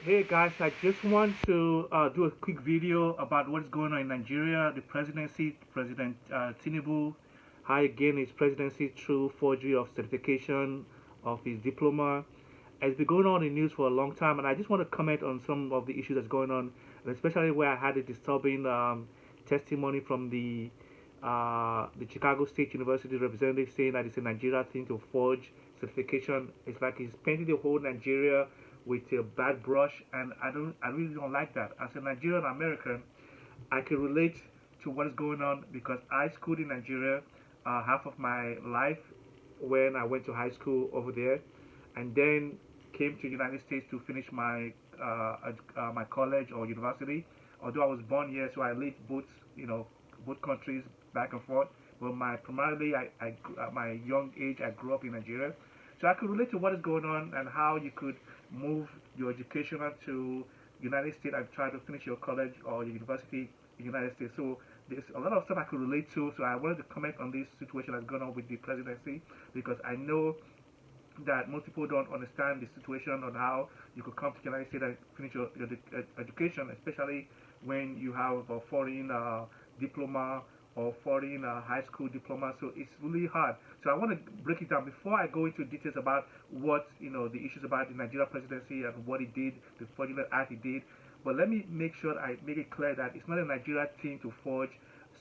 Hey guys, I just want to do a quick video about what's going on in Nigeria, the presidency, President Tinubu, how again his presidency through forgery of certification of his diploma. It's been going on in news for a long time, and I just want to comment on some of the issues that's going on, and especially where I had a disturbing testimony from the Chicago State University representative saying that it's a Nigeria thing to forge certification. It's like he's painting the whole Nigeria with a bad brush, and I really don't like that. As a Nigerian American, I can relate to what is going on because I schooled in Nigeria half of my life when I went to high school over there, and then came to the United States to finish my college or university. Although I was born here, so I lived both countries back and forth. But my young age, I grew up in Nigeria, so I could relate to what is going on and how you could move your education to United States and try to finish your college or your university in the United States. So there's a lot of stuff I could relate to. So I wanted to comment on this situation that's going on with the presidency because I know that most people don't understand the situation on how you could come to the United States and finish your education, especially when you have a foreign diploma or foreign high school diploma. So it's really hard. So I want to break it down before I go into details about what the issues about the Nigeria presidency and what he did, the fraudulent act he did. But let me make sure I make it clear that it's not a Nigeria thing to forge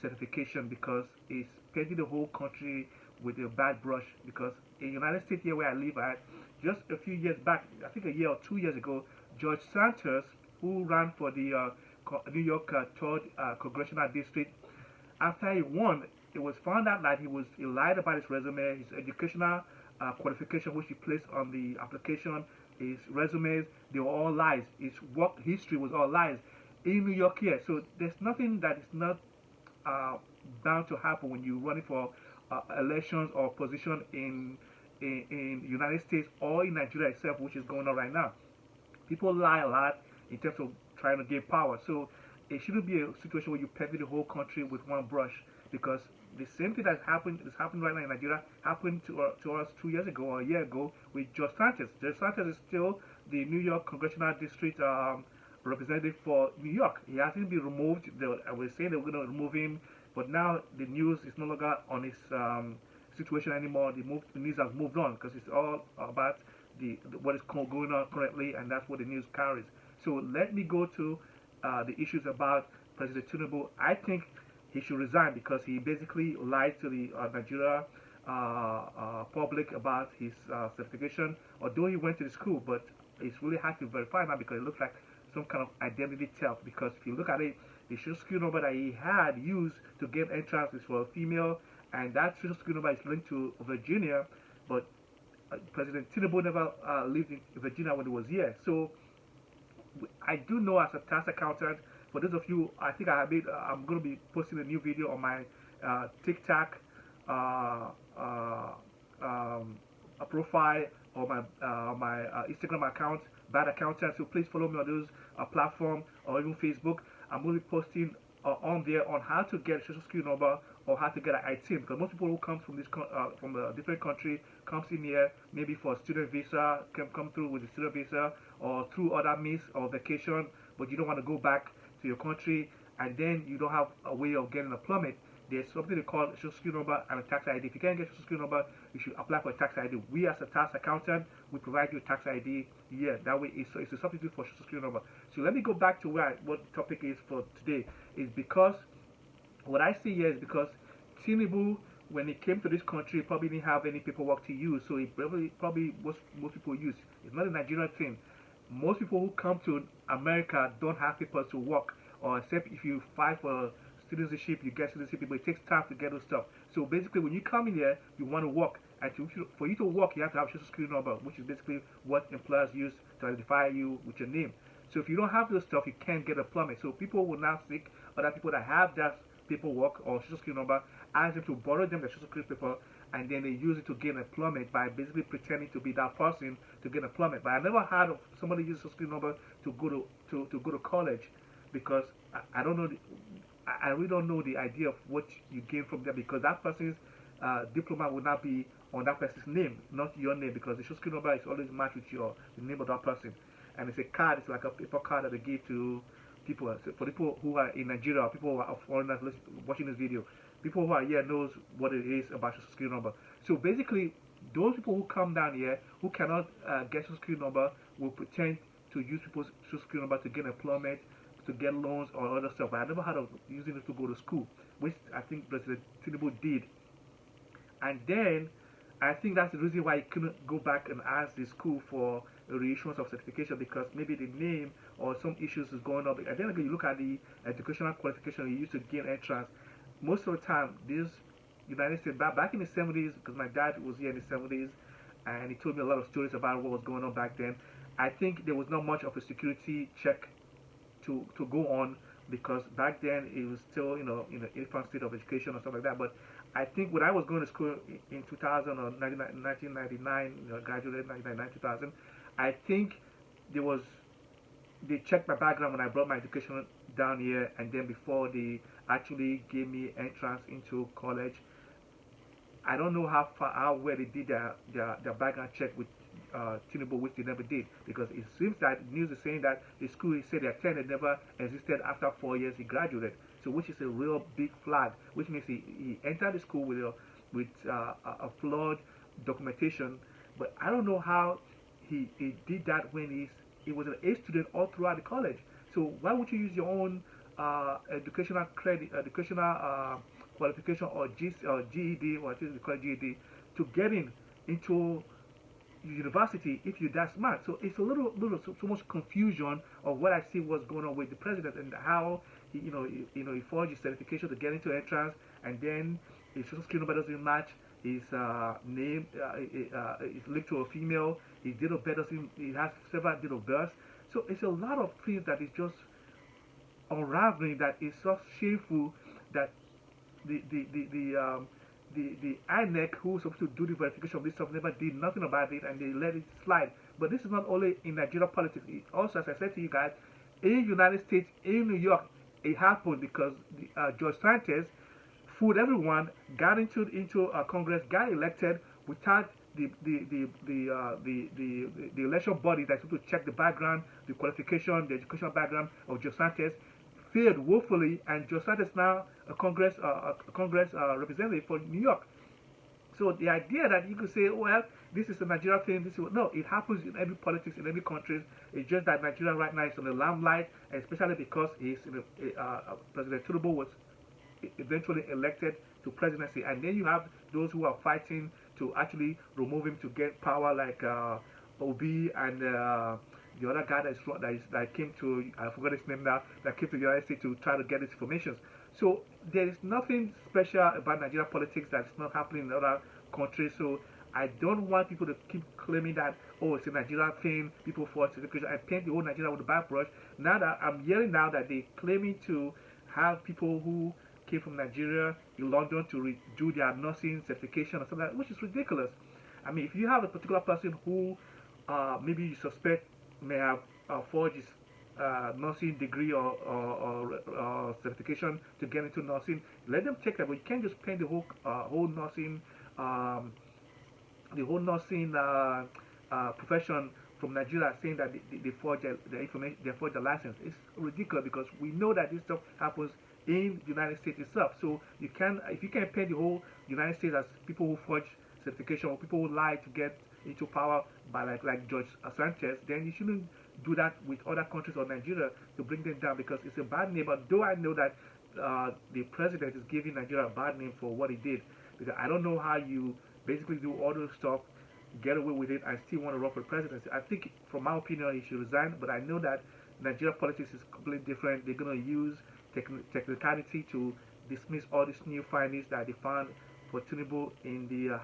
certification because it's painting the whole country with a bad brush because in the United States here where I live at, just a few years back, I think a year or 2 years ago, George Santos, who ran for the New York 3rd Congressional District, after he won, it was found out that he lied about his resume, his educational qualification, which he placed on the application, his resumes, they were all lies. His work history was all lies in New York here. So there's nothing that is not uh, bound to happen when you're running for elections or position in the United States or in Nigeria itself, which is going on right now. People lie a lot in terms of trying to gain power. So it shouldn't be a situation where you paint the whole country with one brush because the same thing that happened is happening right now in Nigeria happened to us 2 years ago or a year ago with George Santos. George Santos is still the New York Congressional District representative for New York. He hasn't been removed. I was saying they were going to remove him, but now the news is no longer on his situation anymore. The news has moved on because it's all about what is going on currently, and that's what the news carries. So let me go to the issues about President Tinubu. I think he should resign because he basically lied to the Nigeria public about his certification. Although he went to the school, but it's really hard to verify now because it looks like some kind of identity theft. Because if you look at it, the social security number that he had used to get entrance is for a female, and that social security number is linked to Virginia, but President Tinubu never lived in Virginia when he was here. So I do know as a tax accountant. For those of you, I think I'm going to be posting a new video on my TikTok uh, uh, profile or my Instagram account, Bad Accountant. So please follow me on those platforms or even Facebook. I'm going to be posting on there on how to get a social security number or how to get an IT because most people who come from from a different country comes in here maybe for a student visa, can come through with a student visa or through other means or vacation, but you don't want to go back to your country and then you don't have a way of getting employment. There's something they call social security number and a tax ID. If you can't get a social security number, you should apply for a tax ID. We as a tax accountant, we provide you a tax ID. Yeah, that way it's a substitute for social security number. So let me go back to what the topic is for today. Is because what I see here is because Tinubu, when he came to this country, probably didn't have any paperwork to use, so he probably most people use. It's not a Nigerian thing. Most people who come to America don't have papers to work, or except if you fight for citizenship, you get citizenship, but it takes time to get those stuff. So basically, when you come in here, you want to work, and for you to work, you have to have a social security number, which is basically what employers use to identify you with your name. So if you don't have those stuff, you can't get employment. So people will now seek other people that have that paperwork or social security number, ask them to borrow them their social security paper, and then they use it to gain employment by basically pretending to be that person to get employment. But I never heard of somebody use social security number to go to college because I don't know. I really don't know the idea of what you gain from there because that person's diploma will not be on that person's name, not your name, because the social security number is always matched with the name of that person. and it's a card. It's like a paper card that they give to people. So for people who are in Nigeria, or people who are foreigners watching this video, people who are here knows what it is about social security number. So basically, those people who come down here who cannot get social security number will pretend to use people's social security number to get employment, to get loans or other stuff. But I never heard of using it to go to school, which I think President Tinubu did. And then I think that's the reason why he couldn't go back and ask the school for a reissuance of certification, because maybe the name or some issues is going on. And then again, you look at the educational qualification he used to gain entrance. Most of the time, this United States, back in the 70s, because my dad was here in the 70s, and he told me a lot of stories about what was going on back then. I think there was not much of a security check to go on, because back then it was still in the infant state of education or stuff like that. But I think when I was going to school in 2000 or 1999, graduated 1999 2000, I think there was they checked my background when I brought my education down here, and then before they actually gave me entrance into college. I don't know how well they did their background check with Tinubu, which they never did, because it seems that news is saying that the school he said he attended never existed after 4 years he graduated. So, which is a real big flag, which means he entered the school with a flawed documentation. But I don't know how he did that when he was an A student all throughout the college. So why would you use your own educational credit, educational qualification, or GED, or I think they call it GED, to get into university if you're that smart? So it's a little so much confusion of what I see what's going on with the president, and how he forged his certification to get into entrance, and then his social security number doesn't match his name. It's linked to a female. His date of birth doesn't. He has several date of birth. So it's a lot of things that is just unraveling, that is so shameful, that the INEC, who was supposed to do the verification of this stuff, never did nothing about it, and they let it slide. But this is not only in Nigeria politics. It also, as I said to you guys, in the United States, in New York, it happened because George Santos fooled everyone, got into Congress, got elected without the election body that's supposed to check the background, the qualification, the educational background of George Santos, failed woefully, and George Santos now a Congress representative for New York. So the idea that you could say, well, this is a Nigeria thing, no, it happens in every politics in every country. It's just that Nigeria right now is on the limelight, especially because President Tinubu was eventually elected to presidency, and then you have those who are fighting to actually remove him to get power, like Obi and the other guy that came to, I forgot his name now, that came to the United States to try to get his information. So there is nothing special about Nigeria politics that's not happening in other countries. So I don't want people to keep claiming that, oh, it's a Nigeria thing, people for certification, and paint the whole Nigeria with a bad brush. Now that I'm hearing now that they're claiming to have people who came from Nigeria in London to do their nursing certification or something like that, which is ridiculous. I mean, if you have a particular person who maybe you suspect may have forged his nursing degree or certification to get into nursing, let them check that. But you can't just paint the whole nursing profession from Nigeria, saying that they forge the information, they forge the license. It's ridiculous, because we know that this stuff happens in the United States itself. So you can, if you can paint the whole United States as people who forge certification, or people who lie to get into power by like George Sanchez, then you shouldn't do that with other countries or Nigeria to bring them down, because it's a bad name. But though I know that the president is giving Nigeria a bad name for what he did, because I don't know how you basically do all those stuff, get away with it, and still want to run for the presidency. I think, from my opinion, he should resign. But I know that Nigeria politics is completely different. They're going to use technicality to dismiss all these new findings that they found for Tinubu in the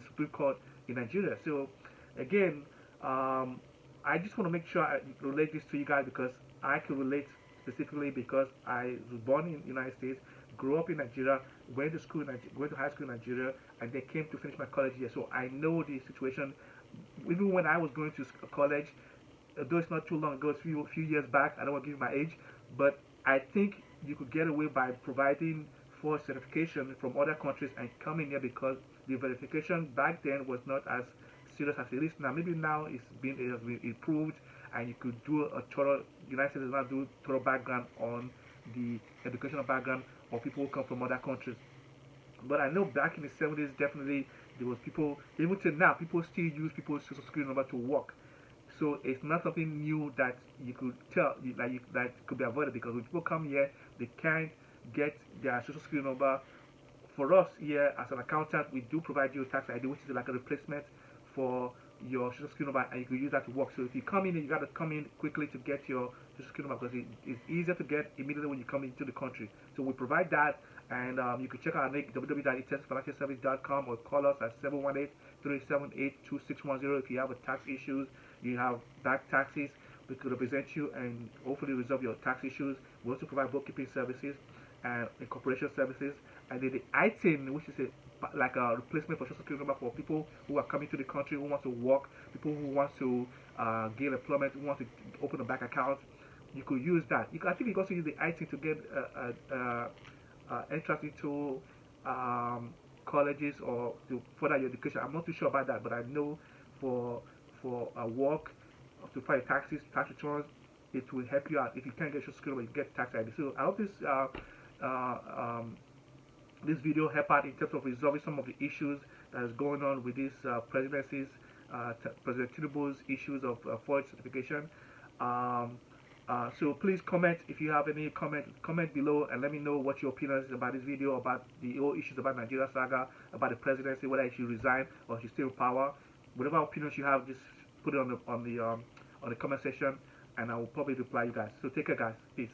Supreme Court in Nigeria. So again, I just want to make sure I relate this to you guys, because I can relate specifically, because I was born in the United States, grew up in Nigeria, went to high school in Nigeria, and then came to finish my college here. So I know the situation. Even when I was going to college, though it's not too long ago, it's a few years back, I don't want to give you my age, but I think you could get away by providing for certification from other countries and coming here, because the verification back then was not as serious as it is now. Maybe now it has been improved, and you could do a thorough. United States does not do thorough background on the educational background of people who come from other countries. But I know back in the 70s, definitely there was people, even till now, people still use people's social security number to work. So it's not something new that you could tell, that could be avoided, because when people come here, they can't get their social security number. For us here as an accountant, we do provide you a tax ID, which is like a replacement for your social security number, and you can use that to work. So if you come in, you got to come in quickly to get your social security number, because it's easier to get immediately when you come into the country. So we provide that, and you can check out our link www.itestfinancialservice.com, or call us at 718-378-2610 if you have a tax issues, you have back taxes. We could represent you and hopefully resolve your tax issues. We also provide bookkeeping services and incorporation services, and then the ITIN, which is like a replacement for social security number for people who are coming to the country, who want to work, people who want to gain employment, who want to open a bank account. You could use that. I think you can also use the ITIN to get entrance into colleges or to further your education. I'm not too sure about that, but I know for work, to file taxes, tax returns, it will help you out. If you can't get social security, you get tax ID. So I hope uh, um, this video help out in terms of resolving some of the issues that is going on with this presidency's President Tinubu's issues of forged certification. So please comment if you have any comment below, and let me know what your opinion is about this video, about the whole issues about Nigeria saga, about the presidency, whether he should resign or he should stay in power. Whatever opinions you have, just put it on the comment section, and I will probably reply you guys. So take care, guys. Peace.